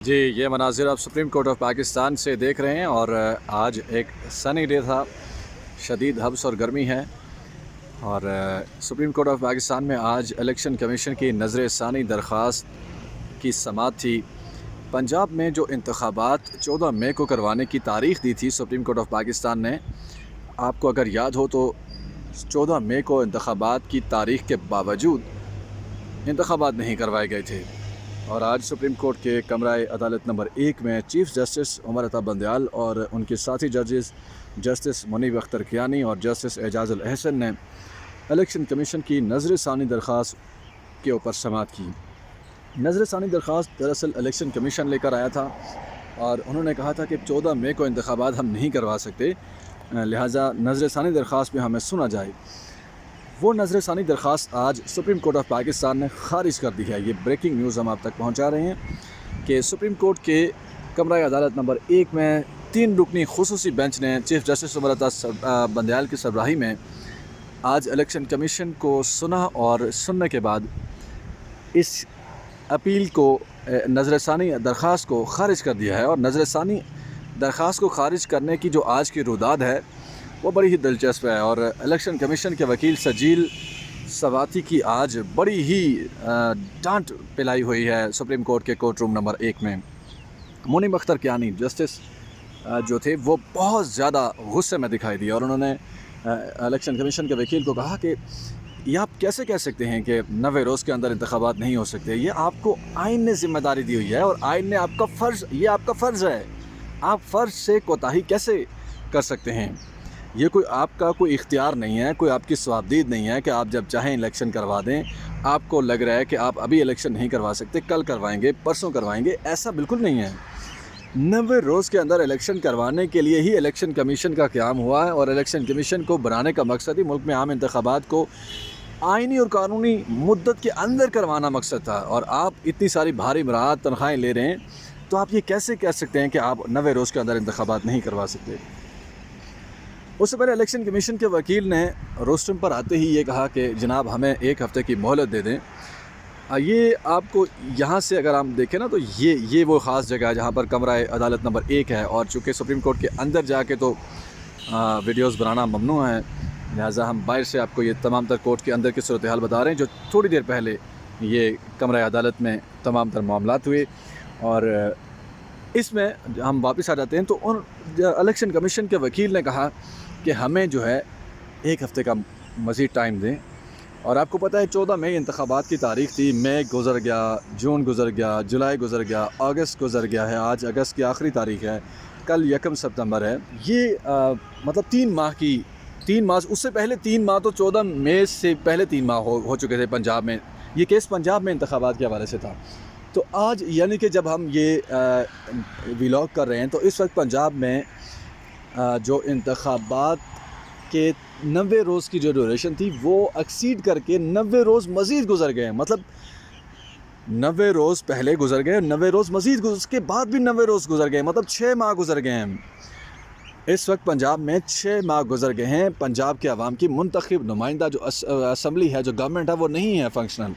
جی یہ مناظر آپ سپریم کورٹ آف پاکستان سے دیکھ رہے ہیں اور آج ایک سنی ڈے تھا، شدید حبس اور گرمی ہے اور سپریم کورٹ آف پاکستان میں آج الیکشن کمیشن کی نظر ثانی درخواست کی سماعت تھی۔ پنجاب میں جو انتخابات 14 مئی کو کروانے کی تاریخ دی تھی سپریم کورٹ آف پاکستان نے، آپ کو اگر یاد ہو تو 14 مئی کو انتخابات کی تاریخ کے باوجود انتخابات نہیں کروائے گئے تھے اور آج سپریم کورٹ کے کمرہ عدالت نمبر 1 میں چیف جسٹس عمر عطا بندیال اور ان کے ساتھی ججز جسٹس منیب اختر کیانی اور جسٹس اعجاز الاحسن نے الیکشن کمیشن کی نظر ثانی درخواست کے اوپر سماعت کی۔ نظر ثانی درخواست دراصل الیکشن کمیشن لے کر آیا تھا اور انہوں نے کہا تھا کہ 14 مئی کو انتخابات ہم نہیں کروا سکتے، لہٰذا نظر ثانی درخواست میں ہمیں سنا جائے۔ وہ نظر ثانی درخواست آج سپریم کورٹ آف پاکستان نے خارج کر دی ہے۔ یہ بریکنگ نیوز ہم آپ تک پہنچا رہے ہیں کہ سپریم کورٹ کے کمرہ عدالت نمبر 1 میں 3 رکنی خصوصی بینچ نے چیف جسٹس عمر عطا بندیال کی سربراہی میں آج الیکشن کمیشن کو سنا اور سننے کے بعد اس اپیل کو نظر ثانی درخواست کو خارج کر دیا ہے۔ اور نظر ثانی درخواست کو خارج کرنے کی جو آج کی روداد ہے وہ بڑی ہی دلچسپ ہے اور الیکشن کمیشن کے وکیل سجیل سواتی کی آج بڑی ہی ڈانٹ پلائی ہوئی ہے سپریم کورٹ کے کورٹ روم نمبر 1 میں۔ منیب اختر کیانی جسٹس جو تھے وہ بہت زیادہ غصے میں دکھائی دی اور انہوں نے الیکشن کمیشن کے وکیل کو کہا کہ یہ آپ کیسے کہہ سکتے ہیں کہ 90 روز کے اندر انتخابات نہیں ہو سکتے، یہ آپ کو آئین نے ذمہ داری دی ہوئی ہے اور آئین نے آپ کا فرض ہے، آپ فرض سے کوتاہی کیسے کر سکتے ہیں؟ یہ آپ کا کوئی اختیار نہیں ہے، کوئی آپ کی صوابدید نہیں ہے کہ آپ جب چاہیں الیکشن کروا دیں۔ آپ کو لگ رہا ہے کہ آپ ابھی الیکشن نہیں کروا سکتے، کل کروائیں گے، پرسوں کروائیں گے، ایسا بالکل نہیں ہے۔ 90 روز کے اندر الیکشن کروانے کے لیے ہی الیکشن کمیشن کا قیام ہوا ہے اور الیکشن کمیشن کو بنانے کا مقصد ہی ملک میں عام انتخابات کو آئینی اور قانونی مدت کے اندر کروانا مقصد تھا، اور آپ اتنی ساری بھاری مراعات تنخواہیں لے رہے ہیں تو آپ یہ کیسے کہہ سکتے ہیں کہ آپ 90 روز کے اندر انتخابات نہیں کروا سکتے؟ اس سے پہلے الیکشن کمیشن کے وکیل نے روسٹرم پر آتے ہی یہ کہا کہ جناب ہمیں 1 ہفتے کی مہلت دے دیں۔ یہ آپ کو یہاں سے اگر ہم دیکھیں نا تو یہ وہ خاص جگہ ہے جہاں پر کمرہ عدالت نمبر 1 ہے، اور چونکہ سپریم کورٹ کے اندر جا کے تو ویڈیوز بنانا ممنوع ہے، لہٰذا ہم باہر سے آپ کو یہ تمام تر کورٹ کے اندر کی صورتحال بتا رہے ہیں جو تھوڑی دیر پہلے یہ کمرہ عدالت میں تمام تر معاملات ہوئے۔ اور اس میں ہم واپس آ جاتے ہیں تو الیکشن کمیشن کے وکیل نے کہا کہ ہمیں جو ہے 1 ہفتے کا مزید ٹائم دیں، اور آپ کو پتہ ہے 14 مئی انتخابات کی تاریخ تھی، مئی گزر گیا، جون گزر گیا، جولائی گزر گیا، اگست گزر گیا ہے، آج اگست کی آخری تاریخ ہے، کل 1 ستمبر ہے۔ یہ مطلب 3 ماہ اس سے پہلے 3 ماہ تو 14 مئی سے پہلے 3 ماہ ہو چکے تھے پنجاب میں۔ یہ کیس پنجاب میں انتخابات کے حوالے سے تھا، تو آج یعنی کہ جب ہم یہ ویلاگ کر رہے ہیں تو اس وقت پنجاب میں جو انتخابات کے 90 روز کی جو ڈیوریشن تھی وہ ایکسیڈ کر کے 90 روز مزید گزر گئے ہیں۔ مطلب 90 روز پہلے گزر گئے، 90 روز مزید اس کے بعد بھی 90 روز گزر گئے، مطلب 6 ماہ گزر گئے ہیں۔ اس وقت پنجاب میں 6 ماہ گزر گئے ہیں، پنجاب کے عوام کی منتخب نمائندہ جو اسمبلی ہے، جو گورنمنٹ ہے، وہ نہیں ہے فنکشنل۔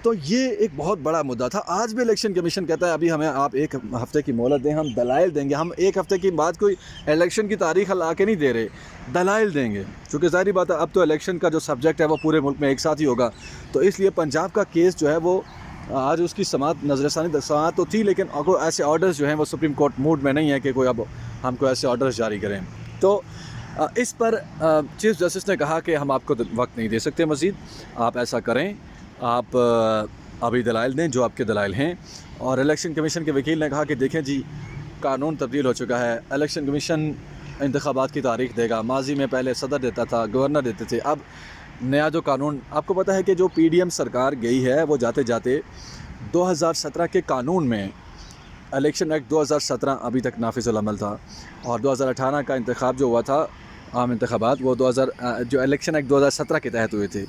تو یہ ایک بہت بڑا مدعا تھا۔ آج بھی الیکشن کمیشن کہتا ہے ابھی ہمیں آپ 1 ہفتے کی مہلت دیں، ہم دلائل دیں گے، ہم 1 ہفتے کے بعد کوئی الیکشن کی تاریخ لا کے نہیں دے رہے، دلائل دیں گے، چونکہ ظاہری بات ہے اب تو الیکشن کا جو سبجیکٹ ہے وہ پورے ملک میں ایک ساتھ ہی ہوگا، تو اس لیے پنجاب کا کیس جو ہے وہ آج اس کی سماعت نظر ثانی سماعت تو تھی، لیکن ایسے آرڈرز جو ہیں وہ سپریم کورٹ موڈ میں نہیں ہے کہ کوئی اب ہم کو ایسے آرڈرز جاری کریں۔ تو اس پر چیف جسٹس نے کہا کہ ہم آپ کو وقت نہیں دے سکتے مزید، آپ ایسا کریں، آپ ابھی دلائل دیں جو آپ کے دلائل ہیں۔ اور الیکشن کمیشن کے وکیل نے کہا کہ دیکھیں جی قانون تبدیل ہو چکا ہے، الیکشن کمیشن انتخابات کی تاریخ دے گا، ماضی میں پہلے صدر دیتا تھا، گورنر دیتے تھے، اب نیا جو قانون آپ کو پتہ ہے کہ جو پی ڈی ایم سرکار گئی ہے وہ جاتے جاتے 2017 کے قانون میں الیکشن ایکٹ 2017 ابھی تک نافذ العمل تھا، اور 2018 کا انتخاب جو ہوا تھا عام انتخابات وہ جو الیکشن ایکٹ 2017 کے تحت ہوئے تھے،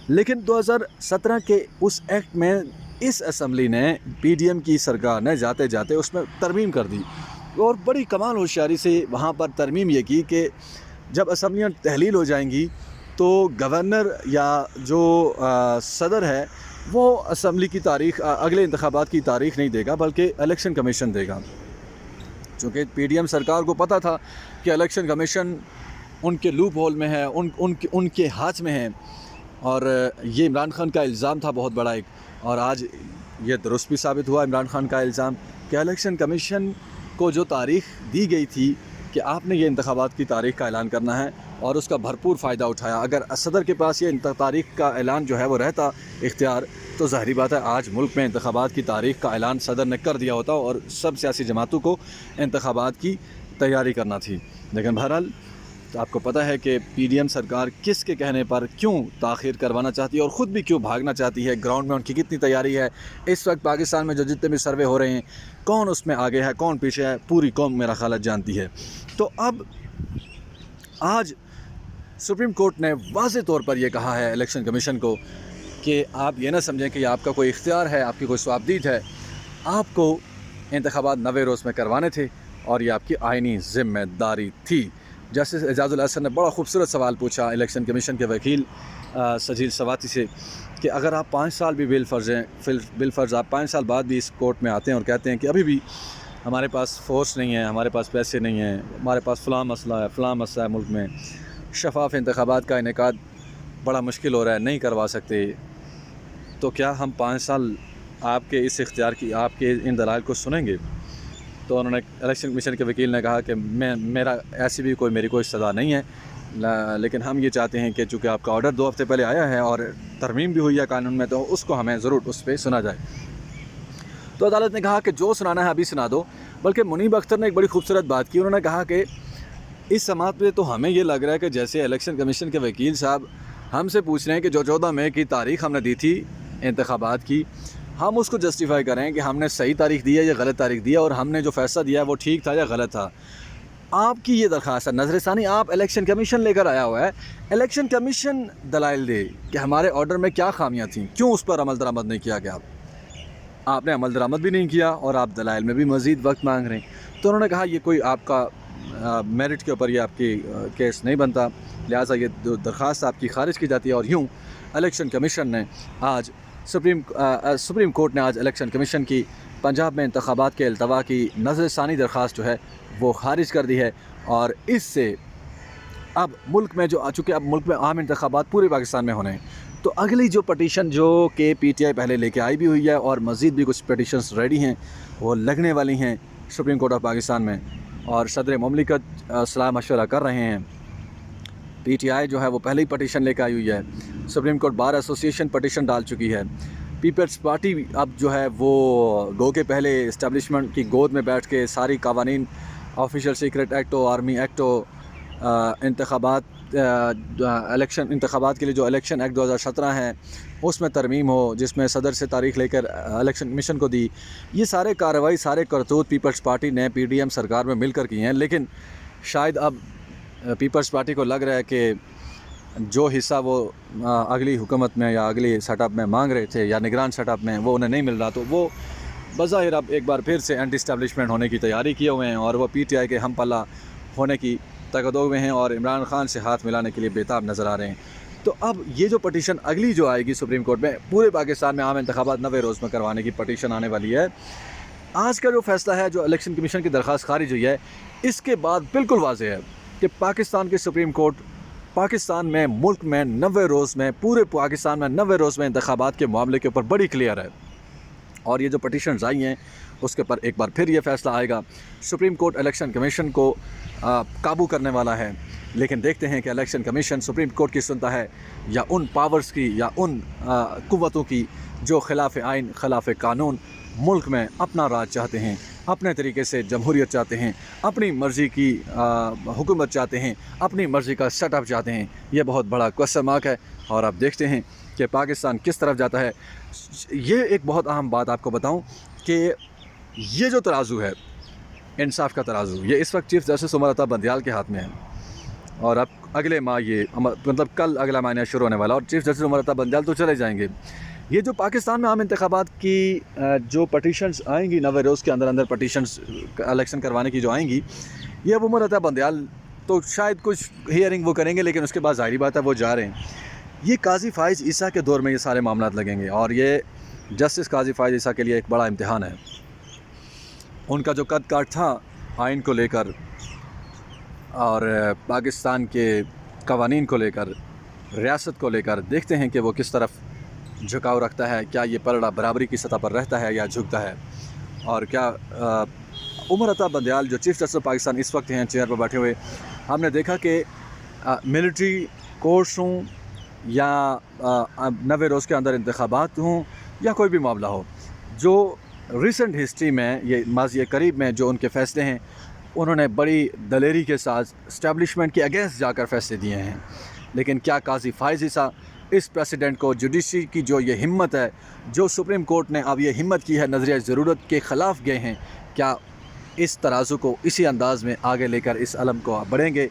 لیکن 2017 کے اس ایکٹ میں اس اسمبلی نے پی ڈی ایم کی سرکار نے جاتے جاتے اس میں ترمیم کر دی، اور بڑی کمال ہوشیاری سے وہاں پر ترمیم یہ کی کہ جب اسمبلیاں تحلیل ہو جائیں گی تو گورنر یا جو صدر ہے وہ اسمبلی کی تاریخ اگلے انتخابات کی تاریخ نہیں دے گا بلکہ الیکشن کمیشن دے گا، چونکہ پی ڈی ایم سرکار کو پتہ تھا کہ الیکشن کمیشن ان کے لوپ ہول میں ہے، ان کے ہاتھ میں ہے، اور یہ عمران خان کا الزام تھا بہت بڑا ایک، اور آج یہ درست بھی ثابت ہوا عمران خان کا الزام کہ الیکشن کمیشن کو جو تاریخ دی گئی تھی کہ آپ نے یہ انتخابات کی تاریخ کا اعلان کرنا ہے، اور اس کا بھرپور فائدہ اٹھایا۔ اگر صدر کے پاس یہ تاریخ کا اعلان جو ہے وہ رہتا اختیار، تو ظاہری بات ہے آج ملک میں انتخابات کی تاریخ کا اعلان صدر نے کر دیا ہوتا، اور سب سیاسی جماعتوں کو انتخابات کی تیاری کرنا تھی۔ لیکن بہرحال آپ کو پتہ ہے کہ پی ڈی ایم سرکار کس کے کہنے پر کیوں تاخیر کروانا چاہتی ہے اور خود بھی کیوں بھاگنا چاہتی ہے، گراؤنڈ میں ان کی کتنی تیاری ہے۔ اس وقت پاکستان میں جو جتنے بھی سروے ہو رہے ہیں، کون اس میں آگے ہے کون پیچھے ہے، پوری قوم میرا خیال جانتی ہے۔ تو اب آج سپریم کورٹ نے واضح طور پر یہ کہا ہے الیکشن کمیشن کو کہ آپ یہ نہ سمجھیں کہ یہ آپ کا کوئی اختیار ہے، آپ کی کوئی ثوابدید ہے، آپ کو انتخابات 90 روز میں کروانے تھے، اور یہ آپ کی آئینی ذمہ داری تھی۔ جسٹس اعجاز الحسن نے بڑا خوبصورت سوال پوچھا الیکشن کمیشن کے وکیل سجیل سواتی سے کہ اگر آپ 5 سال بھی بالفرض آپ 5 سال بعد بھی اس کورٹ میں آتے ہیں اور کہتے ہیں کہ ابھی بھی ہمارے پاس فورس نہیں ہے، ہمارے پاس پیسے نہیں ہیں، ہمارے پاس فلاں مسئلہ ہے ملک میں، شفاف انتخابات کا انعقاد بڑا مشکل ہو رہا ہے، نہیں کروا سکتے، تو کیا ہم 5 سال آپ کے اس اختیار کی، آپ کے ان دلائل کو سنیں گے؟ تو انہوں نے الیکشن کمیشن کے وکیل نے کہا کہ میری کوئی سزا نہیں ہے، لیکن ہم یہ چاہتے ہیں کہ چونکہ آپ کا آرڈر 2 ہفتے پہلے آیا ہے اور ترمیم بھی ہوئی ہے قانون میں، تو اس کو ہمیں ضرور اس پہ سنا جائے۔ تو عدالت نے کہا کہ جو سنانا ہے ابھی سنا دو، بلکہ منیب اختر نے ایک بڑی خوبصورت بات کی، انہوں نے کہا کہ اس سماعت پہ تو ہمیں یہ لگ رہا ہے کہ جیسے الیکشن کمیشن کے وکیل صاحب ہم سے پوچھ رہے ہیں کہ جو 14 مئی کی تاریخ ہم نے دی تھی انتخابات کی، ہم اس کو جسٹیفائی کریں کہ ہم نے صحیح تاریخ دی ہے یا غلط تاریخ دی ہے، اور ہم نے جو فیصلہ دیا ہے وہ ٹھیک تھا یا غلط تھا۔ آپ کی یہ درخواست ہے، نظر ثانی آپ الیکشن کمیشن لے کر آیا ہوا ہے، الیکشن کمیشن دلائل دے کہ ہمارے آرڈر میں کیا خامیاں تھیں، کیوں اس پر عمل درآمد نہیں کیا گیا۔ آپ نے عمل درآمد بھی نہیں کیا اور آپ دلائل میں بھی مزید وقت مانگ رہے ہیں۔ تو انہوں نے کہا یہ کوئی آپ کا میرٹ کے اوپر یہ آپ کی کیس نہیں بنتا، لہٰذا یہ درخواست آپ کی خارج کی جاتی ہے، اور یوں الیکشن کمیشن نے آج سپریم کورٹ نے آج الیکشن کمیشن کی پنجاب میں انتخابات کے التوا کی نظر ثانی درخواست جو ہے وہ خارج کر دی ہے، اور اس سے اب ملک میں چونکہ اب ملک میں عام انتخابات پورے پاکستان میں ہونے ہیں، تو اگلی جو پٹیشن جو کہ پی ٹی آئی پہلے لے کے آئی بھی ہوئی ہے، اور مزید بھی کچھ پٹیشنز ریڈی ہیں، وہ لگنے والی ہیں سپریم کورٹ آف پاکستان میں، اور صدر مملکت صلاح مشورہ کر رہے ہیں۔ پی ٹی آئی جو ہے وہ پہلے ہی پٹیشن لے کے آئی ہوئی ہے، supreme court bar association petition ڈال چکی ہے، پیپلز پارٹی اب جو ہے وہ گو کے پہلے اسٹیبلشمنٹ کی گود میں بیٹھ کے ساری قوانین، آفیشیل سیکرٹ ایکٹ ہو، آرمی ایکٹ ہو، انتخابات کے لیے جو الیکشن ایکٹ 2017 ہے اس میں ترمیم ہو، جس میں صدر سے تاریخ لے کر الیکشن کمیشن کو دی، یہ سارے کارروائی سارے کرتوت پیپلز پارٹی نے پی ڈی ایم سرکار میں مل کر کی ہیں۔ لیکن شاید اب پیپلز پارٹی کو لگ رہا ہے کہ جو حصہ وہ اگلی حکومت میں یا اگلی سیٹ اپ میں مانگ رہے تھے یا نگران سیٹ اپ میں وہ انہیں نہیں مل رہا، تو وہ بظاہر اب ایک بار پھر سے اینٹی اسٹیبلشمنٹ ہونے کی تیاری کیے ہوئے ہیں، اور وہ پی ٹی آئی کے ہم پلہ ہونے کی تقدو میں ہیں، اور عمران خان سے ہاتھ ملانے کے لیے بےتاب نظر آ رہے ہیں۔ تو اب یہ جو پٹیشن اگلی جو آئے گی سپریم کورٹ میں، پورے پاکستان میں عام انتخابات 90 روز میں کروانے کی پٹیشن آنے والی ہے۔ آج کا جو فیصلہ ہے، جو الیکشن کمیشن کی درخواست خارج ہوئی ہے، اس کے بعد بالکل واضح ہے کہ پاکستان کی سپریم کورٹ پاکستان میں ملک میں 90 روز میں، پورے پاکستان میں 90 روز میں انتخابات کے معاملے کے اوپر بڑی کلیئر ہے، اور یہ جو پٹیشنز آئی ہیں اس کے پر ایک بار پھر یہ فیصلہ آئے گا۔ سپریم کورٹ الیکشن کمیشن کو قابو کرنے والا ہے، لیکن دیکھتے ہیں کہ الیکشن کمیشن سپریم کورٹ کی سنتا ہے یا ان پاورز کی یا ان قوتوں کی جو خلاف آئین خلاف قانون ملک میں اپنا راج چاہتے ہیں، اپنے طریقے سے جمہوریت چاہتے ہیں، اپنی مرضی کی حکومت چاہتے ہیں، اپنی مرضی کا سیٹ اپ چاہتے ہیں۔ یہ بہت بڑا کوسچن مارک ہے، اور آپ دیکھتے ہیں کہ پاکستان کس طرف جاتا ہے۔ یہ ایک بہت اہم بات آپ کو بتاؤں کہ یہ جو ترازو ہے، انصاف کا ترازو، یہ اس وقت چیف جسٹس عمر عطا بندیال کے ہاتھ میں ہے، اور اب اگلے ماہ مطلب کل اگلا مہینہ شروع ہونے والا، اور چیف جسٹس عمر عطا بندیال تو چلے جائیں گے۔ یہ جو پاکستان میں عام انتخابات کی جو پٹیشنز آئیں گی 90 روز کے اندر پٹیشنز الیکشن کروانے کی جو آئیں گی، یہ اب عمر عطا بندیال تو شاید کچھ ہیئرنگ وہ کریں گے، لیکن اس کے بعد ظاہری بات ہے وہ جا رہے ہیں۔ یہ قاضی فائز عیسیٰ کے دور میں یہ سارے معاملات لگیں گے، اور یہ جسٹس قاضی فائز عیسیٰ کے لیے ایک بڑا امتحان ہے۔ ان کا جو قد کاٹ تھا آئین کو لے کر اور پاکستان کے قوانین کو لے کر، ریاست کو لے کر، دیکھتے ہیں کہ وہ کس طرف جھکاؤ رکھتا ہے، کیا یہ پلڑا برابری کی سطح پر رہتا ہے یا جھکتا ہے، اور کیا عمر عطا بندیال جو چیف جسٹس پاکستان اس وقت ہیں چیئر پر بیٹھے ہوئے، ہم نے دیکھا کہ ملٹری کورٹس ہوں یا 90 روز کے اندر انتخابات ہوں یا کوئی بھی معاملہ ہو، جو ریسنٹ ہسٹری میں، یہ ماضی قریب میں جو ان کے فیصلے ہیں، انہوں نے بڑی دلیری کے ساتھ اسٹیبلشمنٹ کے اگینسٹ جا کر فیصلے دیے ہیں۔ لیکن کیا قاضی فائز عیسیٰ اس پریسیڈنٹ کو، جوڈیشری کی جو یہ ہمت ہے، جو سپریم کورٹ نے اب یہ ہمت کی ہے، نظریہ ضرورت کے خلاف گئے ہیں، کیا اس ترازو کو اسی انداز میں آگے لے کر اس علم کو بڑھیں گے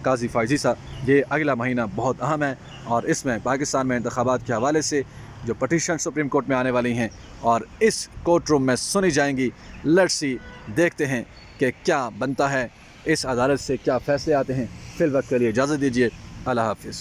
قاضی فائز عیسیٰ؟ یہ اگلا مہینہ بہت اہم ہے، اور اس میں پاکستان میں انتخابات کے حوالے سے جو پٹیشن سپریم کورٹ میں آنے والی ہیں اور اس کورٹ روم میں سنی جائیں گی، لیٹس سی، دیکھتے ہیں کہ کیا بنتا ہے، اس عدالت سے کیا فیصلے آتے ہیں۔ فی الوقت کے لیے اجازت دیجیے، اللہ حافظ۔